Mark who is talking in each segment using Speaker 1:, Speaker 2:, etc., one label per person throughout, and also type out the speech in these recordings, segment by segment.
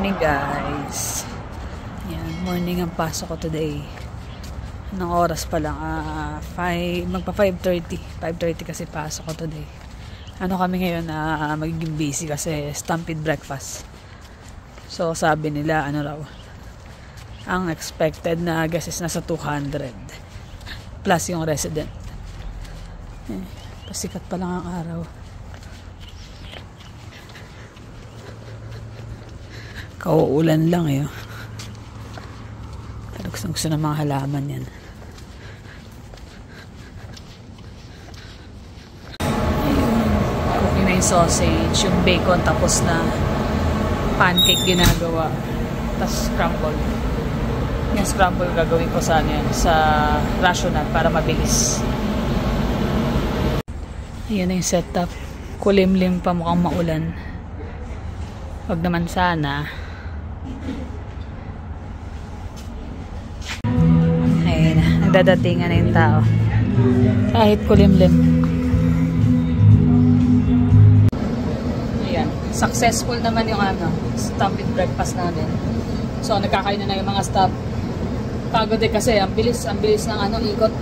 Speaker 1: Morning guys. Yan, morning ang pasok ko today. Anong oras pa lang? Magpa 5:30. 5:30 kasi pasok ko today. Ano kami ngayon magiging busy kasi Stampede breakfast. So sabi nila ano raw, ang expected na guess is nasa 200 plus yung resident. Pasikat pa lang ang araw. Kauulan lang eh. Pero gusto ng mga halaman yan. Cooking na yung sausage, yung bacon tapos na pancake ginagawa. Tapos scramble. Yung scramble gagawin ko sa rational para mabilis. Ayan na yung setup. Kulimlim pa, mukhang maulan. Wag naman sana. Ayun na, nagdadatingan na yung tao. Kahit kulimlim. Ayan, successful naman yung Stampede breakfast namin. So, nagkakain na yung mga staff. Pagod kasi, ang bilis ng ikot.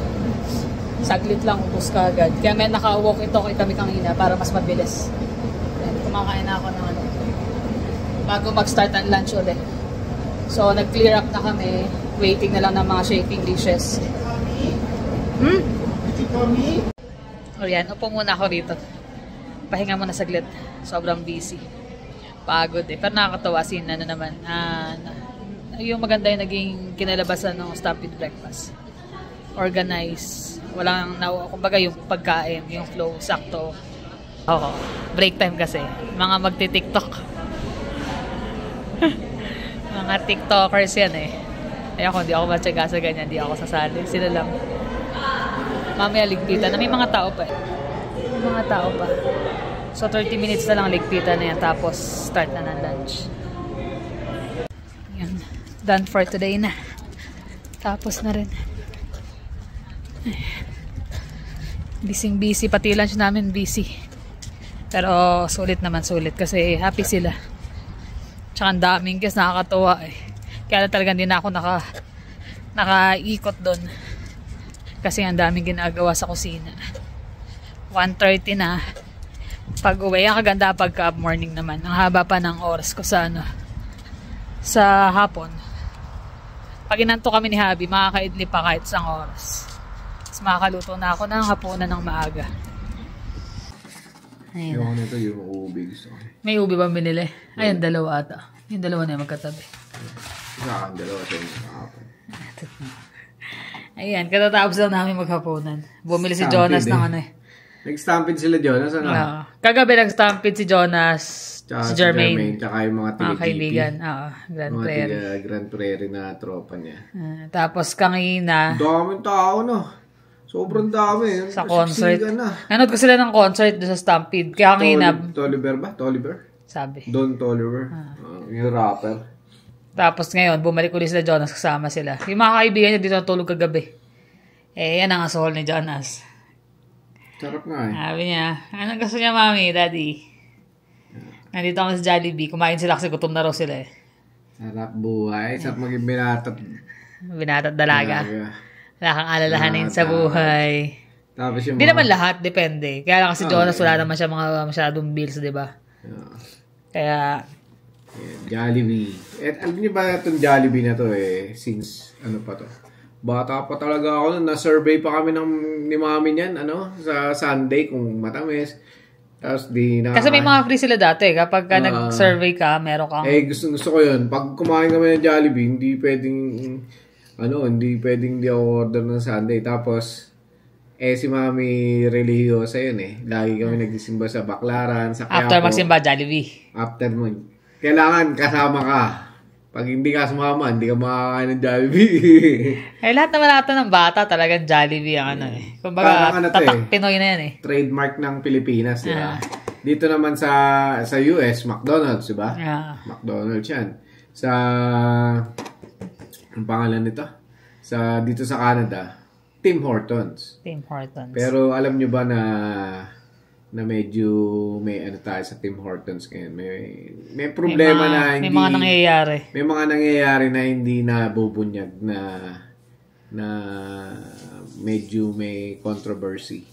Speaker 1: Saglit lang, ubos ka agad. Kaya may naka-walk ito kami kanina para mas mabilis. Ayan, kumakain na ako ng bago mag-start ang lunch ulit. So, nag-clear up na kami. Waiting na lang ng mga shaking dishes. O yan, upo muna ako rito. Pahinga muna saglit. Sobrang busy. Pagod eh. Pero nakakatawa naman. Yung maganda yung naging kinalabasan ng Stampede breakfast. Organized. Walang, kumbaga yung pagkain, yung flow, sakto. Oo. Break time kasi. Mga magti-TikTok. Mga TikTokers yan eh. Ayoko, hindi ako matyaga sa ganyan. Hindi ako sasali. Sila lang. Mamaya ligpitan. May mga tao pa eh. May mga tao pa. So 30 minutes na lang ligpitan na yan. Tapos start na ng lunch. Yan. Done for today na. Tapos na rin. Busy. Pati lunch namin busy. Pero sulit naman. Sulit. Kasi happy sila. Tsaka ang daming guys, nakakatuwa eh. Kaya talagang hindi na ako nakaikot doon. Kasi ang daming ginagawa sa kusina. 1:30 na. Pag uwi, ang kaganda pagka morning naman. Ang haba pa ng oras ko sa hapon. Pag inanto kami ni Habi, makakaidli pa kahit isang oras. Tapos makakaluto na ako ng hapunan ng maaga. Ayun.
Speaker 2: Yung nito yung ubi gusto ko.
Speaker 1: May ubi ba binili? Ayun, dalawa ata. Yung dalawa na yung magkatabi.
Speaker 2: Isa kang dalawa sa inyo kahapon.
Speaker 1: Ayan, katatapos lang namin maghapunan. Bumili si Jonas ng
Speaker 2: Nag-stampede sila Jonas,
Speaker 1: Kagabi nag-stampede si Jonas, si Jermaine.
Speaker 2: Tsaka yung mga
Speaker 1: kaibigan. Grand Prairie.
Speaker 2: Mga Grand Prairie na tropa niya.
Speaker 1: Tapos kanina.
Speaker 2: Daming tao, no? Sobrang dami.
Speaker 1: Sa concert. Nanood ko sila ng concert doon sa Stampede. Kaya kanina.
Speaker 2: Toliver ba? Toliver?
Speaker 1: Sabi.
Speaker 2: Don Toliver. Yung rapper.
Speaker 1: Tapos ngayon, bumalik ulit sila Jonas. Kasama sila. Yung mga kaibigan niya dito natulog kagabi. Yan ang asahol ni Jonas.
Speaker 2: Sarap nga eh.
Speaker 1: Sabi niya, anong gusto niya mami, daddy? Nandito kami sa Jollibee. Kumain sila kasi gutom na raw sila eh.
Speaker 2: Sarap buhay. Sarap maging binatat.
Speaker 1: Binatat dalaga. Wala kang alalahanin sa buhay.
Speaker 2: Tapos yung
Speaker 1: hindi naman lahat, depende. Kaya lang kasi Jonas, wala naman siya mga masyadong bills, di ba? Kaya
Speaker 2: Jollibee. Alam niyo ba itong Jollibee na to since ano pa to? Bata pa talaga ako. Na-survey pa kami ni mami niyan, sa Sunday kung matamis. Tapos
Speaker 1: kasi may mga free sila dati. Kapag nag-survey ka, meron kang
Speaker 2: gusto ko yun. Pag kumain kami ng Jollibee, hindi pwedeng di ako order ng Sunday. Tapos, si Mami religyosa yun Lagi kami nagsisimba sa Baclaran, sa Quiapo.
Speaker 1: After magsimba, Jollibee.
Speaker 2: After mo. Kailangan kasama ka. Pag hindi ka sumama, hindi ka makakain ng Jollibee.
Speaker 1: Lahat naman ng bata talagang Jollibee ang Kumbaga, tatak Pinoy na yan
Speaker 2: Trademark ng Pilipinas, diba? Dito naman sa US, McDonald's, diba? McDonald's yan. Ang pangalan nito? Dito sa Canada, Tim Hortons.
Speaker 1: Tim Hortons.
Speaker 2: Pero alam nyo ba na na medyo may ano tayo sa Tim Hortons ngayon. May problema na hindi... May mga nangyayari na hindi nabubunyag na medyo may controversy.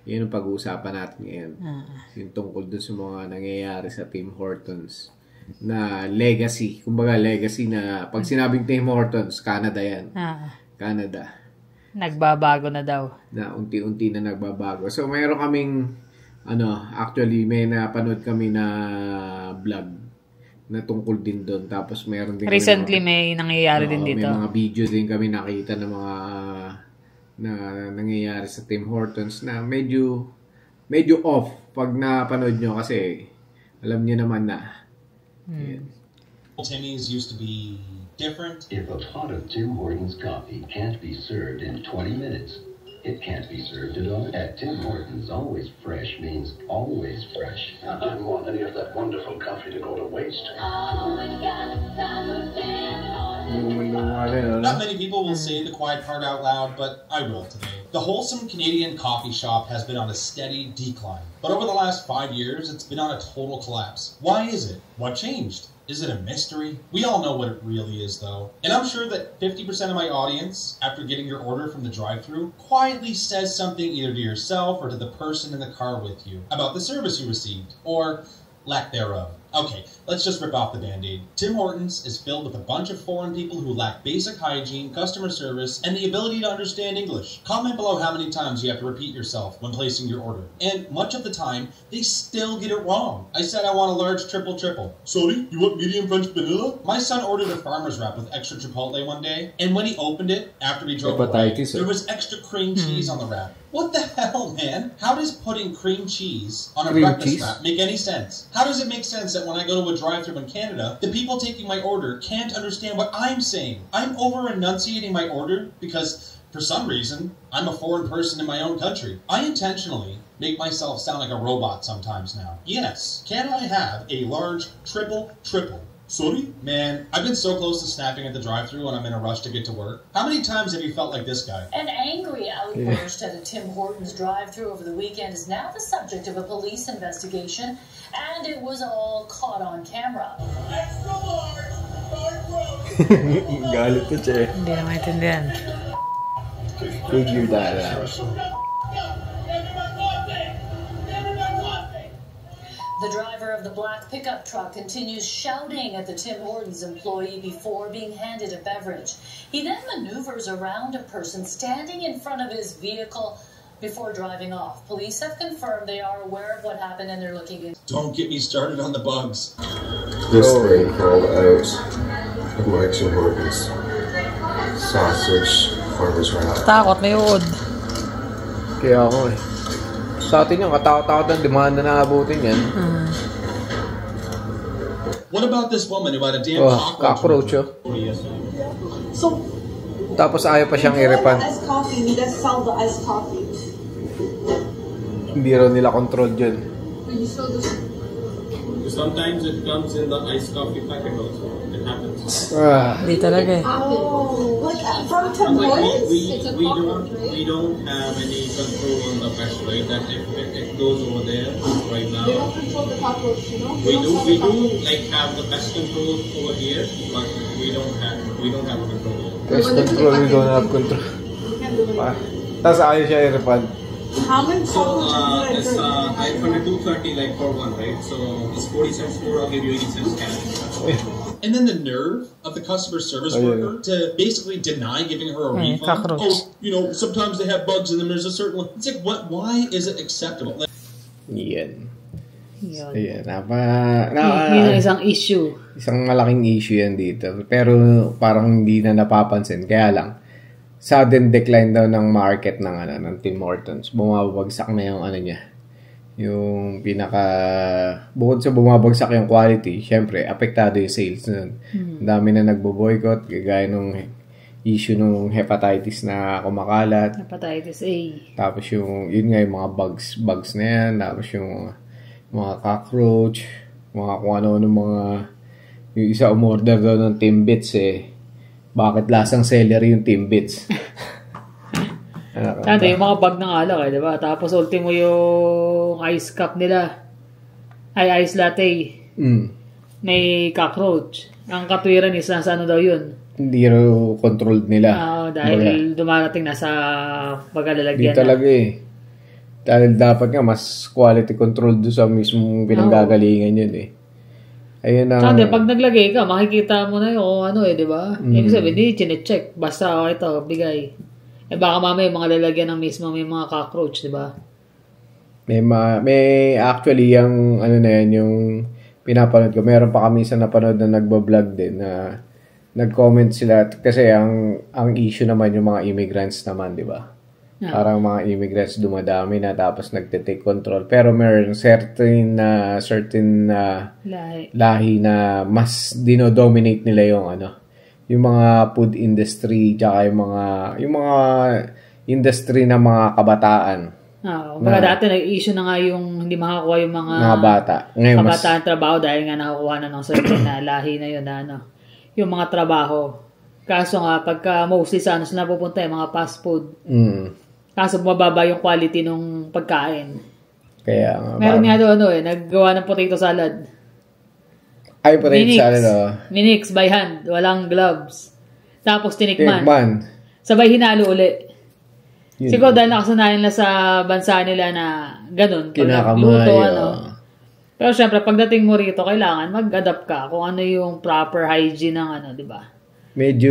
Speaker 2: Yun ang pag-uusapan natin ngayon. Yung tungkol dun sa mga nangyayari sa Tim Hortons na legacy. Kumbaga legacy na pag sinabing Tim Hortons, Canada yan. Canada.
Speaker 3: Nagbabago na daw.
Speaker 2: Na unti-unti na nagbabago. So mayroon kaming actually may napanood kami na vlog na tungkol din doon. Tapos mayroon din
Speaker 3: recently may nangyayari din dito.
Speaker 2: May mga video din kami nakita ng mga na nangyayari sa Tim Hortons na medyo off pag napanood nyo kasi alam niyo naman na.
Speaker 4: Timmy's used to be different.
Speaker 5: If a pot of Tim Hortons coffee can't be served in 20 minutes, it can't be served at all. At Tim Hortons, always fresh means always fresh.
Speaker 6: I didn't want any of that wonderful coffee to go to waste.
Speaker 4: Not many people will say the quiet part out loud, but I will today. The wholesome Canadian coffee shop has been on a steady decline. But over the last 5 years, it's been on a total collapse. Why is it? What changed? Is it a mystery? We all know what it really is, though. And I'm sure that 50% of my audience, after getting your order from the drive-thru, quietly says something either to yourself or to the person in the car with you about the service you received, or lack thereof. Okay, let's just rip off the Band-Aid. Tim Hortons is filled with a bunch of foreign people who lack basic hygiene, customer service, and the ability to understand English. Comment below how many times you have to repeat yourself when placing your order. And much of the time, they still get it wrong. I said I want a large triple. Sorry, you want medium French vanilla? My son ordered a farmer's wrap with extra chipotle one day, and when he opened it, after we drove away, there was extra cream cheese on the wrap. What the hell, man? How does putting cream cheese on a breakfast wrap make any sense? How does it make sense that when I go to a drive-thru in Canada, the people taking my order can't understand what I'm saying? I'm over-enunciating my order because, for some reason, I'm a foreign person in my own country. I intentionally make myself sound like a robot sometimes now. Yes, can I have a large triple? Sorry? Man, I've been so close to snapping at the drive-thru when I'm in a rush to get to work. How many times have you felt like this guy?
Speaker 7: An angry outburst at a Tim Hortons drive-thru over the weekend is now the subject of a police investigation, and it was all caught on camera.
Speaker 6: Extra large,
Speaker 2: Galit ko siya.
Speaker 3: Hindi na maintindihan.
Speaker 2: Figure that out.
Speaker 7: The driver of the black pickup truck continues shouting at the Tim Hortons employee before being handed a beverage. He then maneuvers around a person standing in front of his vehicle before driving off. Police have confirmed they are aware of what happened and they're looking into.
Speaker 4: Don't get me started on the bugs.
Speaker 8: This thing called out of my Tim Hortons sausage farmer's wrap.
Speaker 3: Takot, may uod.
Speaker 2: Kaya ako sa atin yung katakot-takot ang demanda na abutin yan.
Speaker 4: What about this woman who had a damn
Speaker 2: cockroach?
Speaker 9: So,
Speaker 2: tapos ayaw pa siyang i-refund.
Speaker 9: Iced coffee, we just sell the iced coffee.
Speaker 2: Hindi raw nila control dyan.
Speaker 10: Sometimes it comes in the iced coffee packet also. It happens.
Speaker 3: Hindi talaga eh.
Speaker 9: Oh, like from Tim Hortons?
Speaker 10: We don't have any control on the pest, right? That if it goes over there right now.
Speaker 9: They don't control the cockroach, you know?
Speaker 10: We do like have the pest control over here, but we don't have control.
Speaker 2: Pest control, we don't have control. Tapos ayaw siya i-refund.
Speaker 9: How many
Speaker 10: So it's I funded $2.30 like for one, right? So it's 40 cents more. I'll give you 80 cents cash.
Speaker 4: And then the nerve of the customer service worker to basically deny giving her a refund. Oh, you know, sometimes they have bugs in them. There's a certain one. It's like, what? Why is it acceptable? Like,
Speaker 2: Yan.
Speaker 3: Yun.
Speaker 2: Ayan.
Speaker 1: Yun ang isang issue.
Speaker 2: Isang malaking issue yan dito. Pero parang hindi na napapansin. Kaya lang, sudden decline daw ng market ng Tim Hortons. Bumabagsak na yung niya. Yung bukod sa bumabagsak yung quality, syempre, apektado yung sales nun. Ang dami na nagbo-boycott, gaya nung issue nung hepatitis na kumakalat.
Speaker 1: Hepatitis A.
Speaker 2: Tapos yun nga yung mga bugs na yan. Tapos yung mga cockroach, mga kung ano yung isa umorder daw ng Timbits Bakit lasang celery yung Timbits?
Speaker 1: Ano, yung mga bag ng alak di ba? Tapos ultimo yung ice cup nila. Ay, ice latte. May cockroach. Ang katwiran is nasa ano daw yun?
Speaker 2: Hindi raw controlled nila.
Speaker 1: Dahil dumarating na sa pagkalalagyan.
Speaker 2: Hindi talaga Dahil dapat nga mas quality control doon sa mismong pinanggagalingan yun Ayun ang...
Speaker 1: Kasi pag naglagay ka, makikita mo na yung ano di ba? Ibig sabihin, hindi chinecheck. Basta ito, bigay. Baka mamaya mga lalagyan ng mismo may mga cockroach, di ba?
Speaker 2: May actually yung ano na yan, yung pinapanood ko. Meron pa kami sa napanood na nagbablog din na nag-comment sila kasi ang issue naman yung mga immigrants naman, di ba? Parang mga immigrants dumadami na tapos nagte-take control. Pero meron certain lahi na mas dinodominate nila yung mga food industry tsaka yung mga industry ng mga kabataan.
Speaker 1: Baka dati nag-issue na nga yung hindi makakuha yung mga
Speaker 2: bata. Ngayon,
Speaker 1: kabataan trabaho dahil nga nakakuha na ng certain na lahi na yun yung mga trabaho. Kaso nga pagka mostly sa sila napupunta yung mga fast food. Kaso bumababa yung quality ng pagkain.
Speaker 2: Kaya nga.
Speaker 1: Meron nga doon naggawa ng potato salad.
Speaker 2: Ay, potato salad
Speaker 1: Minix by hand. Walang gloves. Tapos tinikman. Sabay hinalo uli. Siguro dahil nakasanayan na sa bansa nila na ganun.
Speaker 2: Kinakamay.
Speaker 1: Pero syempre, pagdating mo rito, kailangan mag-adapt ka kung ano yung proper hygiene ng di ba?
Speaker 2: Medyo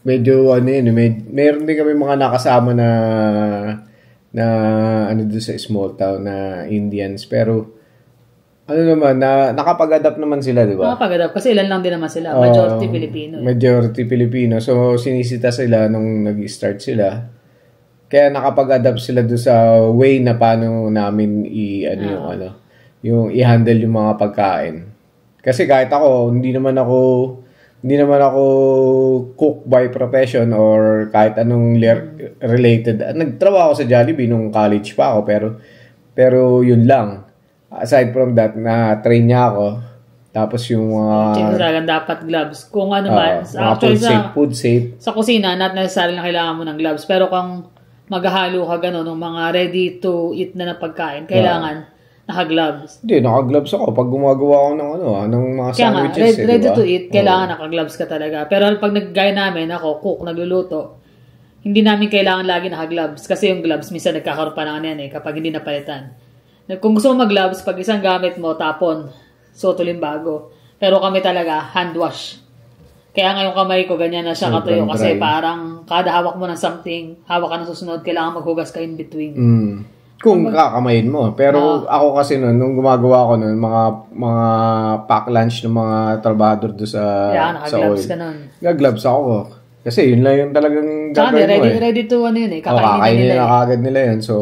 Speaker 2: meron din kami mga nakasama na doon sa small town na Indians, pero nakapag-adapt naman sila, di ba?
Speaker 1: Nakapag-adapt kasi ilan lang din naman sila, majority Filipino.
Speaker 2: Majority Filipino, so sinisita sila nung nag-start sila. Kaya nakapag-adapt sila doon sa way na paano namin yung i-handle yung mga pagkain. Kasi kahit ako, hindi naman ako cook by profession or kahit anong related. Nagtrabaho ako sa Jollibee nung college pa ako, pero yun lang. Aside from that, na-train niya ako. Tapos yung mga...
Speaker 1: dapat gloves. Kung ano man. Actually,
Speaker 2: food safe.
Speaker 1: Sa kusina, not necessarily na kailangan mo ng gloves. Pero kung maghahalo ka gano'n, ng mga ready to eat na pagkain, kailangan naka-gloves.
Speaker 2: Hindi, naka-gloves ako pag gumagawa ako ng mga sandwiches.
Speaker 1: Kaya ready to eat, kailangan naka-gloves ka talaga. Pero pag naggaya namin, ako, cook, nagluluto, hindi namin kailangan lagi naka-gloves. Kasi yung gloves, minsan nagkakaroon pa na yan kapag hindi napalitan. Kung gusto mo mag-gloves, pag isang gamit mo, tapon, tuloy bago. Pero kami talaga, hand wash. Kaya ngayong kamay ko, ganyan na siya katuyo. Kasi parang kada hawak mo ng something, hawak ka ng susunod, kailangan maghugas ka in between.
Speaker 2: Kung kakamayin mo. Pero ako kasi nung gumagawa ko mga pack lunch ng mga trabador doon sa
Speaker 1: naka-gloves ka nun.
Speaker 2: Nag-gloves ako. Kasi yun lang yung talagang gagawin mo
Speaker 1: ready to
Speaker 2: kakainin nila kagad nila yun. So,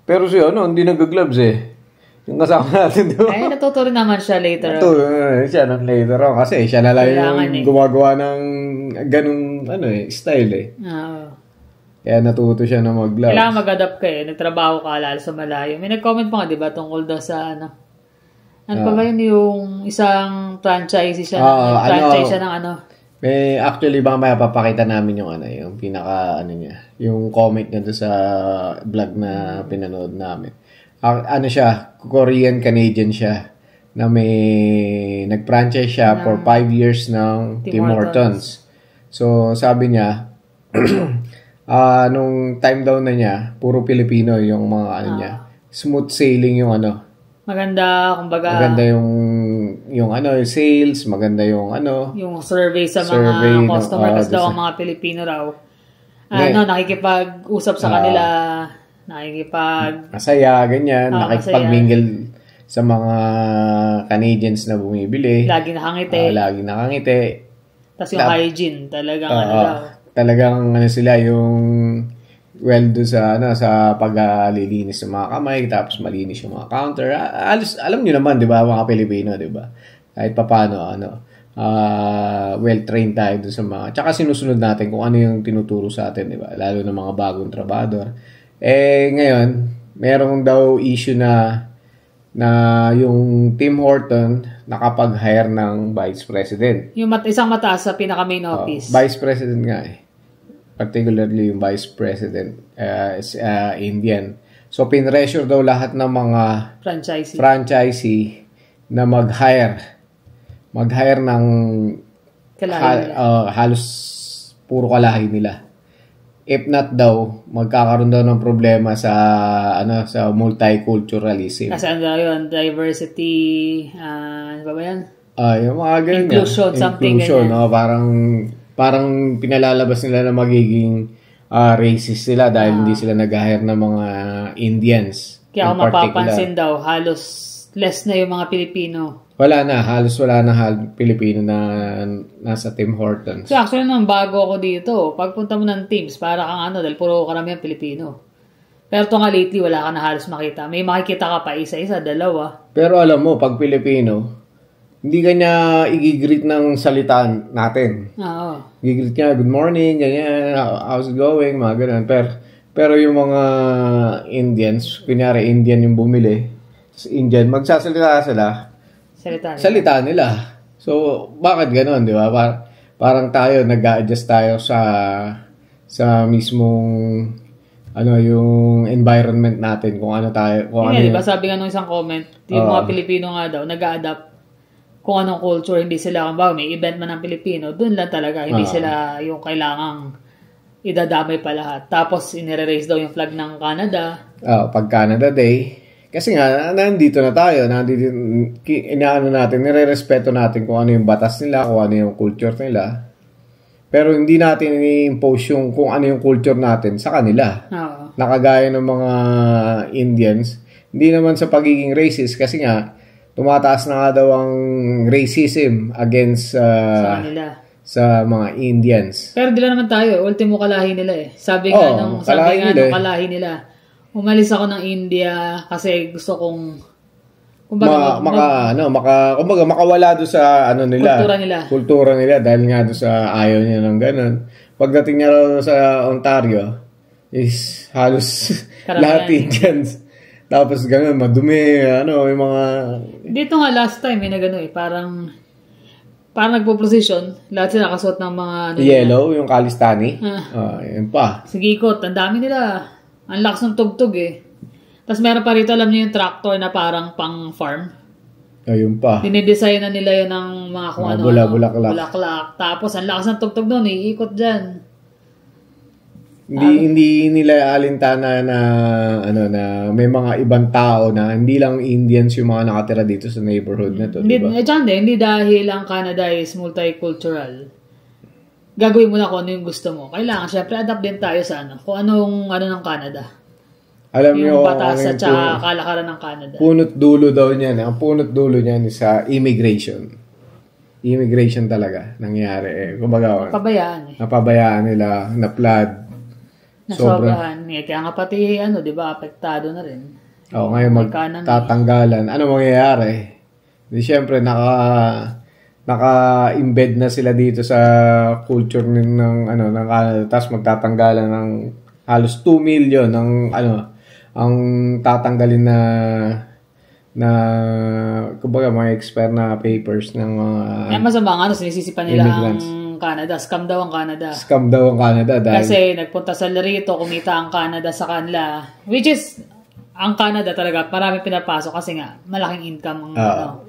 Speaker 2: pero siya, hindi nag-gloves Yung kasama natin doon.
Speaker 1: Ay, natuto rin naman siya later.
Speaker 2: Siya nun later on. Kasi siya na lang yung gumagawa ng ganun style Kaya natuto siya na mag-gloves.
Speaker 1: Kailangan mag-adapt ka nagtrabaho ka lalo sa malayo. May nag-comment pa nga, di ba, tungkol daw sa ano pa ba yun yung isang franchise siya ng
Speaker 2: May actually mamaya papakita namin yung pinaka niya, yung comment niya doon sa vlog na pinanood namin. Siya, Korean-Canadian siya na may nag-franchise siya for 5 years ng Tim Hortons. So sabi niya nung time down na niya, puro Pilipino yung mga niya. Smooth sailing yung
Speaker 1: Maganda, kumbaga.
Speaker 2: Maganda yung sales, maganda yung
Speaker 1: yung survey sa mga customer kasi daw ang mga Pilipino raw. Nakikipag-usap sa kanila,
Speaker 2: masaya, ganyan, nakikipag-mingle sa mga Canadians na bumibili.
Speaker 1: Lagi nakangiti. Tapos yung hygiene,
Speaker 2: talagang sila yung do sa paglilinis ng mga kamay, tapos malinis yung mga counter. Alam niyo naman, 'di ba, mga Pilipino, 'di ba? Kahit papaano well-trained tayo dun sa mga... Tsaka sinusunod natin kung ano yung tinuturo sa atin, 'di ba? Lalo ng mga bagong trabador. Ngayon, merong daw issue na yung Tim Horton nakapag-hire ng vice president.
Speaker 1: Yung isang mataas sa pinaka-main office.
Speaker 2: Vice president nga particularly yung Vice President, is Indian. So, pinressure daw lahat ng mga franchisee na mag-hire ng halos puro kalahi nila. If not daw, magkakaroon daw ng problema sa sa multiculturalism.
Speaker 1: Kasi ano yun, diversity, ano ba yan?
Speaker 2: Yung mga ganyan.
Speaker 1: Inclusion, something ganyan.
Speaker 2: Parang pinalalabas nila na magiging racist sila dahil hindi sila nag-hire ng mga Indians.
Speaker 1: Kaya kung mapapansin daw, halos less na yung mga Pilipino.
Speaker 2: Halos wala na Pilipino na nasa Tim Hortons.
Speaker 1: So actually, nung bago ako dito, pagpunta mo ng Teams, para kang dahil puro karamihan Pilipino. Pero ito nga lately, wala ka na halos makita. May makikita ka pa isa-isa, dalawa.
Speaker 2: Pero alam mo, pag Pilipino, hindi ka niya i-greet ng salitaan natin.
Speaker 1: Oo.
Speaker 2: I-greet niya, good morning, ganyan, how's it going, mga ganun. Pero yung mga Indians, kunyari Indian yung bumili, Indian, magsasalita sila, salita nila. So, bakit gano'n, di ba? Parang tayo, nag-a-adjust tayo sa mismong yung environment natin, kung ano tayo.
Speaker 1: Diba sabi nga nung isang comment, yung mga Pilipino nga daw, nag-a-adapt kung anong culture, hindi sila, may event man ng Pilipino, dun lang talaga, hindi sila yung kailangang idadamay pa lahat. Tapos, inire-raise daw yung flag ng Canada.
Speaker 2: Pag Canada Day, kasi nga, nandito na tayo, nire-respeto natin kung ano yung batas nila, kung ano yung culture nila. Pero hindi natin i-impose yung kung ano yung culture natin sa kanila. Nakagaya ng mga Indians, hindi naman sa pagiging racist, kasi nga, tumataas na nga daw ang racism against sa mga Indians.
Speaker 1: Pero di lang naman tayo, ultimo kalahi nila eh. Sabi nga nung kalahi nila, umalis ako ng India kasi gusto kong
Speaker 2: makawala doon sa kultura nila dahil nga doon sa ayaw niya ng ganun. Pagdating niya raw sa Ontario is halos lahat Indians. Tapos ganun, madumi, yung mga...
Speaker 1: Dito nga last time, na gano'n parang nagpo-procession, lahat sila nakasuot ng mga...
Speaker 2: Yellow, yung Kalistani. Yun pa.
Speaker 1: Sige, ikot, ang dami nila. Ang lakas ng tugtog eh. Tapos meron pa rito, alam niyo yung tractor na parang pang-farm.
Speaker 2: Ayun pa.
Speaker 1: Dinidesign na nila yun ng mga kung bulaklak. Tapos ang lakas ng tugtog doon, iikot dyan.
Speaker 2: Hindi nila alintana na may mga ibang tao na hindi lang Indians yung mga nakatira dito sa neighborhood na to, diba?
Speaker 1: Hindi dahil ang Canada is multicultural. Gagawin mo na kung ano yung gusto mo. Kailangan, syempre, adapt din tayo sa kung anong ng Canada.
Speaker 2: Alam
Speaker 1: yung batas at saka kalakaran ng Canada.
Speaker 2: Punot dulo daw niyan. Ang punot dulo niyan is sa immigration. Immigration talaga nangyari. Kumbaga, napabayaan nila, na-flood.
Speaker 1: Nasobrahan. Kaya nga pati, di ba, apektado na rin.
Speaker 2: Ngayon magtatanggalan. Ano mangyayari? Di syempre, naka-embed na sila dito sa culture ng Canada. Tapos magtatanggalan ng halos 2 million ang tatanggalin na kumbaga mga expert na papers ng mga
Speaker 1: masama nga sinisisipan nila immigrants. Ang Canada. Scam daw ang Canada. Dahil kasi nagpunta sa rito, kumita ang Canada sa kanila. Which is, ang Canada talaga, marami pinapasok kasi nga, malaking income ang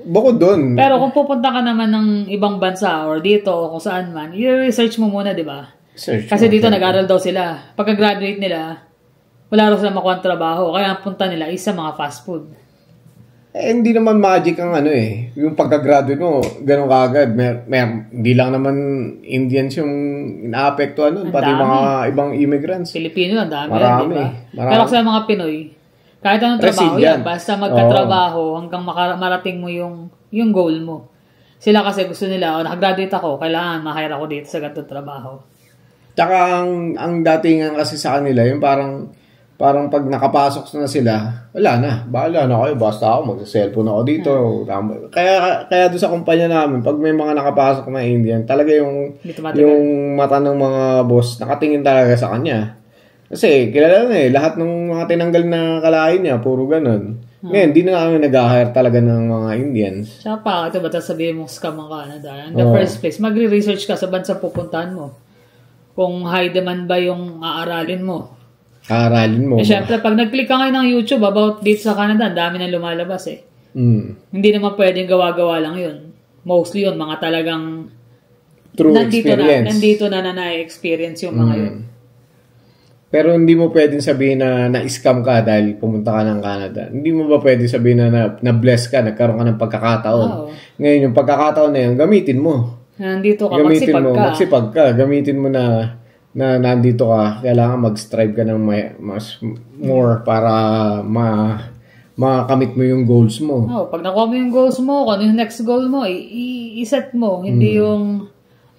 Speaker 2: bukod doon.
Speaker 1: Pero kung pupunta ka naman ng ibang bansa or dito o kung saan man, i-research mo muna, di ba? Kasi dito nag-aral daw sila. Pagka-graduate nila, wala raw sila makuha ang trabaho. Kaya ang punta nila is sa mga fast food.
Speaker 2: Hindi naman magic ang yung pagka-graduate mo, ganun kagad. Hindi lang naman Indians yung inaapektuhan pati mga ibang immigrants.
Speaker 1: Pilipino, ang dami. Marami. Pero sa mga Pinoy, kahit anong trabaho yan, basta magkatrabaho hanggang marating mo yung goal mo. Sila kasi gusto nila, nakagraduate ako, kailangan ma-hire ako dito sa ganitong trabaho.
Speaker 2: Tsaka ang datingan kasi sa kanila, yung parang pag nakapasok na sila, wala na. Bahala na kayo. Basta ako, mag-cellphone ako dito. Kaya doon sa kumpanya namin, pag may mga nakapasok na Indian, talaga yung mata ng mga boss, nakatingin talaga sa kanya. Kasi, kilala na lahat ng mga tinanggal na kalahin niya, puro ganun. Ngayon, di na kami nag-hire talaga ng mga Indians.
Speaker 1: Siya pa, ito ba sabihin mong scam ang Canada? In the first place, magre-research ka sa bansa pupuntahan mo. kung high demand ba yung aaralin mo.
Speaker 2: Aaralin mo.
Speaker 1: Syempre, pag nag-click ka ngayon ng YouTube about dito sa Canada, ang dami na lumalabas eh. Hindi naman pwedeng gawa-gawa lang yun. Mostly yun, mga talagang
Speaker 2: true experience.
Speaker 1: Nandito na na-experience yung mga yun.
Speaker 2: Pero hindi mo pwedeng sabihin na na-scam ka dahil pumunta ka ng Canada. Hindi mo ba pwedeng sabihin na bless ka, nagkaroon ka ng pagkakataon. Ngayon, yung pagkakataon na yun, gamitin mo.
Speaker 1: Nandito ka,
Speaker 2: magsipag ka. Gamitin mo na nandito ka. Kailangan mag-strive ka ng mas more para makamit mo yung goals mo.
Speaker 1: Pag nakuha mo yung goals mo, kung ano yung next goal mo, i-set mo. Hindi yung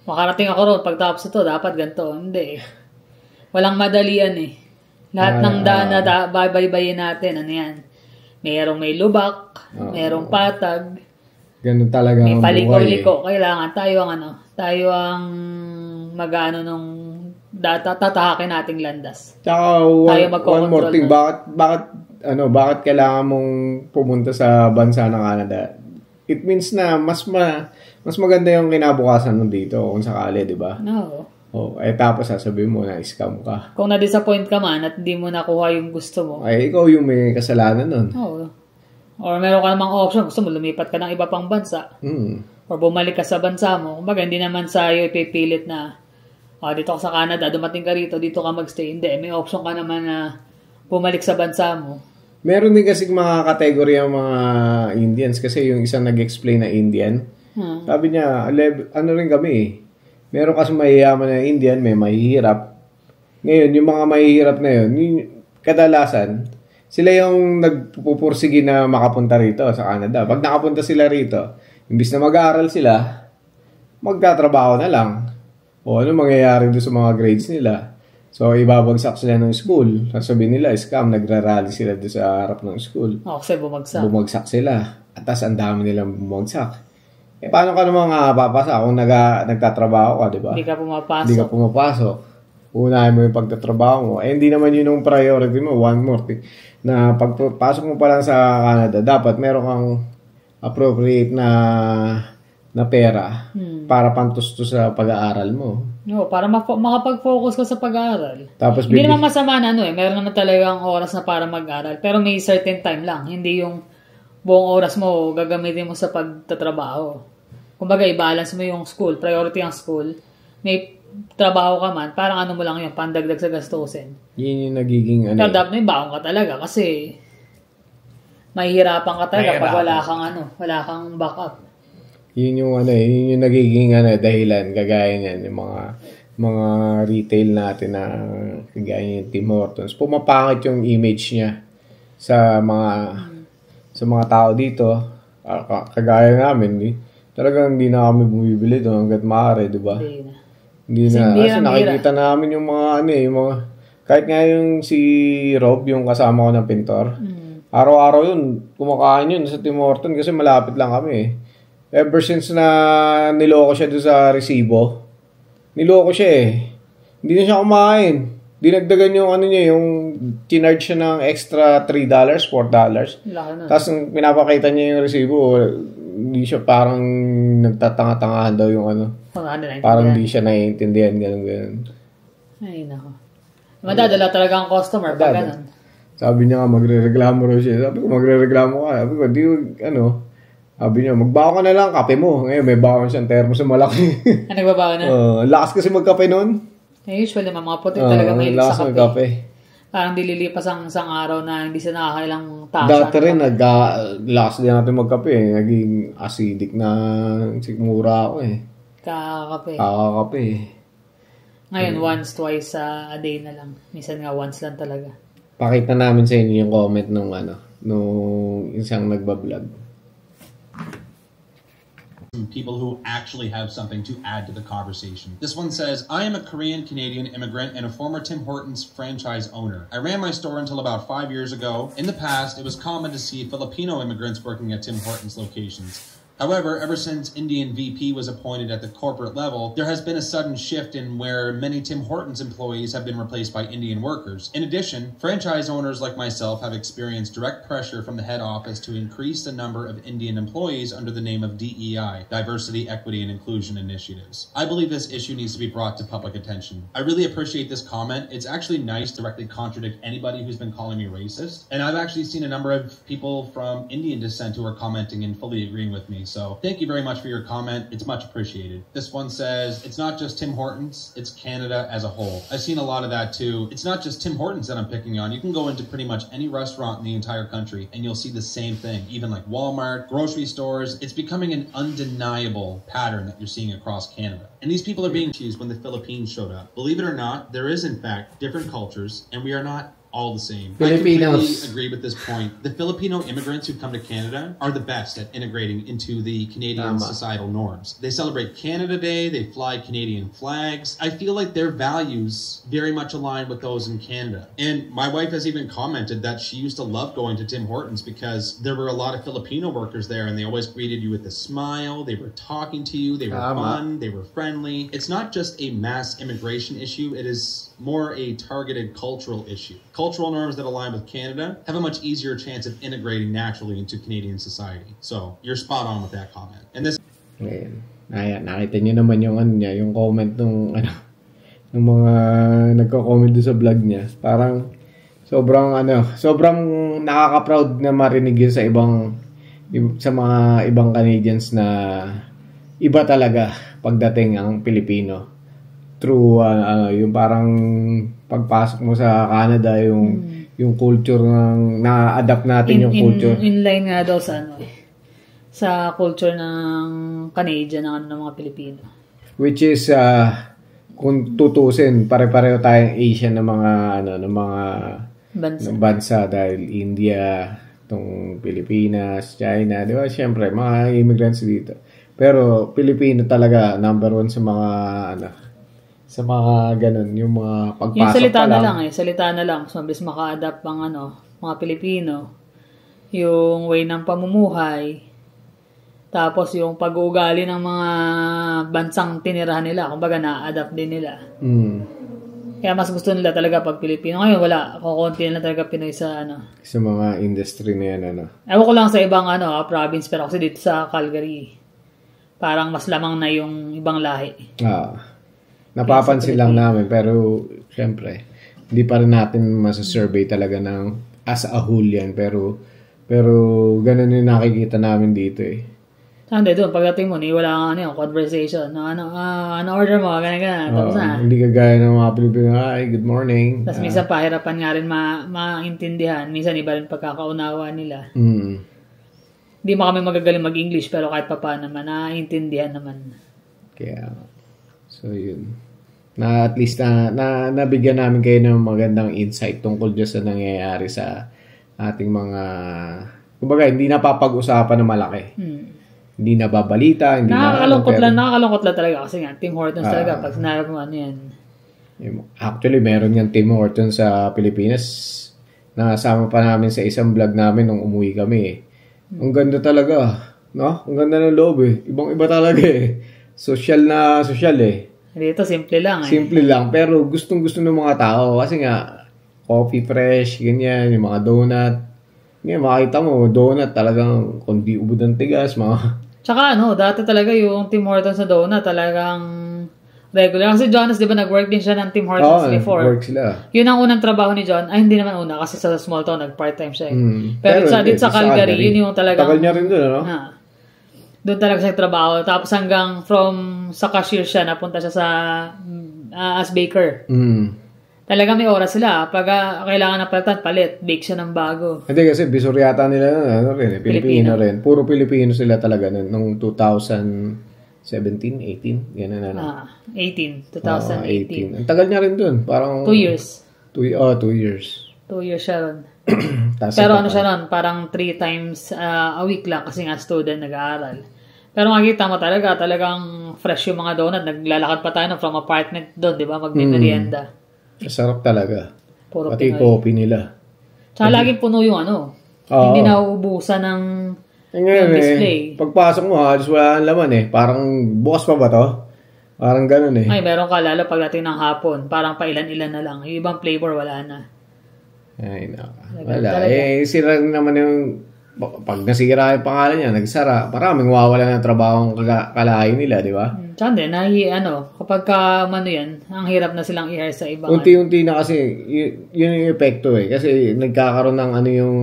Speaker 1: makarating ako ron, pagtapos ito, dapat ganito. Hindi. Walang madalian eh. Lahat ng daan na babaybayin natin, ano yan? May lubak, mayroong patag.
Speaker 2: Ganun talaga
Speaker 1: may paliko-liko. Kailangan tayo ang mag-ano nung tatahakin nating landas.
Speaker 2: Tsaka one more thing, bakit kailangan mong pumunta sa bansa ng Canada? It means na mas maganda yung kinabukasan mo dito kung sakali, di ba?
Speaker 1: No.
Speaker 2: Tapos sasabihin mo na scam ka.
Speaker 1: Kung na-disappoint ka man at hindi mo nakuha yung gusto mo.
Speaker 2: Ikaw yung may kasalanan nun.
Speaker 1: Or meron ka namang option, gusto mo lumipat ka ng iba pang bansa. Or bumalik ka sa bansa mo. Kumbaga, hindi naman sa'yo ipipilit na dito ka sa Canada, dumating ka rito, dito ka magstay. Hindi, may option ka naman na bumalik sa bansa mo.
Speaker 2: Meron din kasi mga kategory ang mga Indians kasi yung isang nag-explain na Indian. Sabi niya, rin kami eh. Meron kasi mahiyaman na Indian, may mahihirap. Ngayon, yung mga mahihirap na yun, kadalasan, sila yung nagpupursige na makapunta rito sa Canada. Pag nakapunta sila rito, imbis na mag-aaral sila, magtatrabaho na lang. Ano mangyayari doon sa mga grades nila? So, ibabagsak sila ng school. Sasabihin nila, scam, nagrarally sila doon sa harap ng school.
Speaker 1: Kasi bumagsak.
Speaker 2: Bumagsak sila. At tas ang dami nilang bumagsak. Paano ka naman papasa kung nagtatrabaho ka, di ba?
Speaker 1: Hindi ka
Speaker 2: pumapasok. Unahin mo yung pagtatrabaho mo. Hindi naman yun yung priority mo. One more thing. Na pagpasok mo pa lang sa Canada, dapat meron kang appropriate na pera para pantusto sa pag-aaral mo.
Speaker 1: Para makapag-focus ka sa pag-aaral.
Speaker 2: Tapos
Speaker 1: hindi naman masama na meron naman talagang oras na para mag-aaral. Pero may certain time lang. Hindi yung buong oras mo gagamitin mo sa pagtatrabaho. Kumbaga, i-balance mo yung school. Priority ang school. May trabaho ka man, parang mo lang yun, pandagdag sa gastusin.
Speaker 2: Yun yung nagiging
Speaker 1: Pero dapat may baon ka talaga kasi mahihirapan ka talaga pag wala kang backup.
Speaker 2: Yun yung nagiging dahilan, kagaya niyan, yung mga retail natin na kagaya yung Tim Hortons. Pumapangit yung image niya sa mga tao dito. Kagaya namin, talagang hindi na kami bumibili doon hanggat maaari, di ba? Hindi na. Kasi nakikita namin yung mga kahit nga yung si Rob, yung kasama ko ng pintor, araw-araw yun, kumakain yun sa Tim Hortons kasi malapit lang kami. Ever since na niloko siya doon sa resibo, niloko siya eh. Hindi na siya kumain. Dinagdagan yung yung tinarge siya ng extra $3, $4. Tapos pinapakita niya yung resibo, hindi siya parang nagtatanga-tangahan daw yung parang hindi siya naiintindihan, gano'n.
Speaker 1: Ay, nako. Madadala talaga ang customer pag gano'n.
Speaker 2: Sabi niya nga, magre-reklamo raw siya. Sabi ko, magre-reklamo ka. Sabi ko, sabi niya, magbawa ka na lang, kape mo. Ngayon, may bawa siyang termos na malaki.
Speaker 1: Nagbabawa na?
Speaker 2: Lakas kasi magkape nun.
Speaker 1: Usually, mga puti talaga may sa kape. Parang dililipas ang isang araw na hindi siya nakakailang tasa.
Speaker 2: Dati rin, lakas din natin magkape. Naging acidic na sigmura ako eh. Kakakape.
Speaker 1: Ngayon, once, twice a day na lang. Minsan nga, once lang talaga.
Speaker 2: Pakita namin sa inyo yung comment nung isang nagbablog.
Speaker 4: People who actually have something to add to the conversation. This one says, I am a Korean-Canadian immigrant and a former Tim Hortons franchise owner. I ran my store until about 5 years ago. In the past, it was common to see Filipino immigrants working at Tim Hortons locations. However, ever since Indian VP was appointed at the corporate level, there has been a sudden shift in where many Tim Hortons employees have been replaced by Indian workers. In addition, franchise owners like myself have experienced direct pressure from the head office to increase the number of Indian employees under the name of DEI, Diversity, Equity, and Inclusion Initiatives. I believe this issue needs to be brought to public attention. I really appreciate this comment. It's actually nice to directly contradict anybody who's been calling me racist. And I've actually seen a number of people from Indian descent who are commenting and fully agreeing with me. So thank you very much for your comment. It's much appreciated. This one says, it's not just Tim Hortons, it's Canada as a whole. I've seen a lot of that too. It's not just Tim Hortons that I'm picking on. You can go into pretty much any restaurant in the entire country and you'll see the same thing. Even like Walmart, grocery stores. It's becoming an undeniable pattern that you're seeing across Canada. And these people are being accused when the Philippines showed up. Believe it or not, there is in fact different cultures and we are not all the same. I completely agree with this point. The Filipino immigrants who come to Canada are the best at integrating into the Canadian societal norms. They celebrate Canada Day, they fly Canadian flags. I feel like their values very much align with those in Canada. And my wife has even commented that she used to love going to Tim Hortons because there were a lot of Filipino workers there and they always greeted you with a smile, they were talking to you, they were fun, they were friendly. It's not just a mass immigration issue, it is more a targeted cultural issue. Cultural norms that align with Canada have a much easier chance of integrating naturally into Canadian society. So, you're spot on with that comment. And this...
Speaker 2: Ayan, nakita nyo naman yung ano niya, yung comment nung mga nagko-comment doon sa vlog niya. Parang sobrang nakaka-proud na marinig yun sa mga ibang Canadians na iba talaga pagdating ang Pilipino. True, yung parang pagpasok mo sa Canada, yung culture na-adapt natin yung culture.
Speaker 1: Inline nga daw sa culture ng Canadian ng mga Pilipino.
Speaker 2: Which is, kung tutusin, pare-pareho tayong Asian ng mga bansa dahil India, itong Pilipinas, China, di ba? Siyempre, mga immigrants dito. Pero Pilipino talaga, number one sa mga ganun, yung mga pagpasok
Speaker 1: yung salita na lang salita na lang. So, mabilis maka-adapt ang mga Pilipino. Yung way ng pamumuhay. Tapos yung pag-uugali ng mga bansang tinirahan nila. Kumbaga, na-adapt din nila. Kaya mas gusto nila talaga pag Pilipino. Ngayon, wala. Kukunti nila talaga Pinoy sa
Speaker 2: sa mga industry na yan,
Speaker 1: Ewan ko lang sa ibang province. Pero kasi dito sa Calgary, parang mas lamang na yung ibang lahi.
Speaker 2: Napapansin lang namin, pero syempre, hindi pa rin natin masasurvey talaga ng as a whole yan, pero ganun yung nakikita namin dito
Speaker 1: Hindi doon, pagdating mo, wala kang conversation, order mo, ganyan, tapos na.
Speaker 2: Hindi kagaya ng mga Pilipino, good morning.
Speaker 1: Tapos minsan pahirapan nga rin maintindihan, minsan iba rin pagkakaunawa nila. Hindi mo kami magagaling mag-English, pero kahit pa paano naman, naiintindihan naman.
Speaker 2: Kaya, so yun. At least nabigyan namin kayo ng magandang insight tungkol dyan sa nangyayari sa ating mga, kumbaga, hindi napapag-usapan ng malaki. Hindi nababalita, hindi
Speaker 1: nakakalungkot lang talaga kasi nga, Tim Hortons talaga, pag sinarap mo yan.
Speaker 2: Actually, meron yung Tim Hortons sa Pilipinas. Nakasama pa namin sa isang vlog namin nung umuwi kami. Ang ganda talaga, no? Ang ganda ng loob Ibang-iba talaga Social Dito, simple lang Simple lang, pero gustong-gusto ng mga tao. Kasi nga, coffee fresh, ganyan, yung mga donut. Ngayon, makita mo, donut talagang kundi ubod ng tigas,
Speaker 1: Tsaka dati talaga yung Tim Hortons sa donut talagang regular. Kasi Jonas, di ba, nag-work din siya ng Tim Hortons before.
Speaker 2: Nag-work sila.
Speaker 1: Yun ang unang trabaho ni John. Ay, hindi naman una kasi sa small town, nag-part-time siya Pero dito sa Calgary, yun yung talagang...
Speaker 2: Tagal niya rin doon,
Speaker 1: Doon talaga siya trabaho. Tapos hanggang sa cashier siya, napunta siya sa as baker. Talaga may oras sila. Pag kailangan na palitan, bake siya ng bago.
Speaker 2: Hindi kasi bisor yata nila Pilipino rin. Puro Pilipino sila talaga nung 2017, 18, ganun
Speaker 1: 2018.
Speaker 2: Ang tagal niya rin doon. Parang
Speaker 1: 2 years.
Speaker 2: 2 years.
Speaker 1: 2 years siya ron. Pero siya ron, parang 3 times a week lang kasi nga student nag-aaral. Pero makikita mo talagang fresh yung mga donut. Naglalakad pa tayo from apartment doon, di ba? Magmimerienda.
Speaker 2: Sarap talaga.
Speaker 1: Puro
Speaker 2: pati coffee nila.
Speaker 1: Tsaka laging puno yung Hindi nauubusan ng
Speaker 2: Ngayon
Speaker 1: yung display.
Speaker 2: Pagpasok mo, halos wala ang laman eh. Parang bukas pa ba to? Parang ganun eh.
Speaker 1: Ay, meron ka lalo pagdating ng hapon. Parang pailan-ilan na lang. Yung ibang flavor, wala na.
Speaker 2: Ay, wala. Sira naman yung pag nasira yung pangalan niya, nagsara, maraming wawala ng trabaho ang kalahin nila, di ba?
Speaker 1: Tsaka din, kapag yan, ang hirap na silang i-hire sa ibang.
Speaker 2: Unti-unti na kasi, yun yung epekto eh. Kasi nagkakaroon ng yung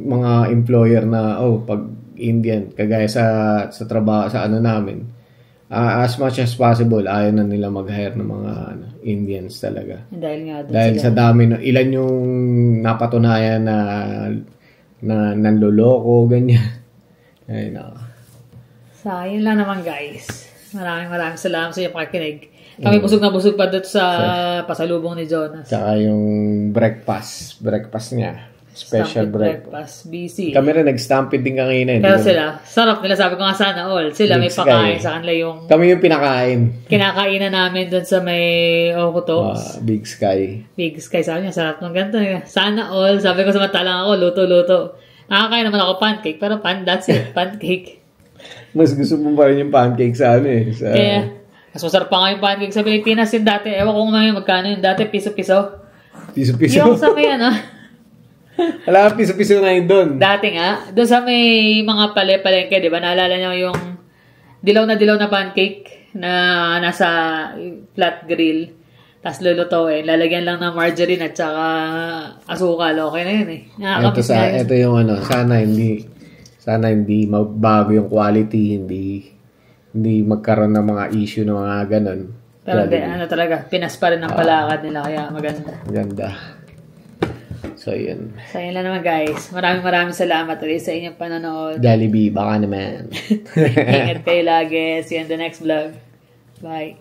Speaker 2: mga employer na, pag Indian, kagaya sa trabaho, sa namin, as much as possible, ayaw na nila mag-hire ng mga Indians talaga.
Speaker 1: Dahil
Speaker 2: sa dami, ilan yung napatunayan na nanloloko, ganyan. Ay,
Speaker 1: So, yun lang naman guys. Maraming salamat sa iyo pakikinig. Kami busog na busog pa dito sa pasalubong ni Jonas.
Speaker 2: Tsaka yung breakfast niya. Special breakfast.
Speaker 1: BC.
Speaker 2: Kami rin nag-stampede din kanina.
Speaker 1: Pero sila, sarap nila. Sabi ko nga sana all. Sila may pakain sa kanila yung...
Speaker 2: Kami yung pinakain.
Speaker 1: Kinakainan namin doon sa may Okotoks.
Speaker 2: Big Sky.
Speaker 1: Big Sky. Sabi niya, sarap ng ganito. Sana all. Sabi ko samantalang ako, luto-luto. Nakakain naman ako pancake. Pero that's it. Pancake.
Speaker 2: Mas gusto mo pa rin yung pancake sa
Speaker 1: Kaya, mas masarap pa nga yung pancake sa Pilipinas yung dati. Ewan ko ngayon magkano yung dati. Piso-piso.
Speaker 2: Piso-piso?
Speaker 1: Yung sa may
Speaker 2: Wala, piso-piso na yun doon.
Speaker 1: Dati nga. Doon sa may mga palengke, di ba? Naalala niyo yung dilaw na pancake na nasa flat grill. Tapos lulutuin. Lalagyan lang ng margarine at saka asukal. Okay na yun eh.
Speaker 2: Ito yung sana hindi magbago yung quality, hindi magkaroon ng mga issue ng mga ganun.
Speaker 1: Pero talaga, Pinas pa rin ang palakad nila, kaya maganda.
Speaker 2: Maganda. So, yun.
Speaker 1: So, yun lang naman guys. Maraming salamat ulit sa inyong panonood.
Speaker 2: Jollibee, baka naman.
Speaker 1: Ingat kayo lagi. See you in the next vlog. Bye.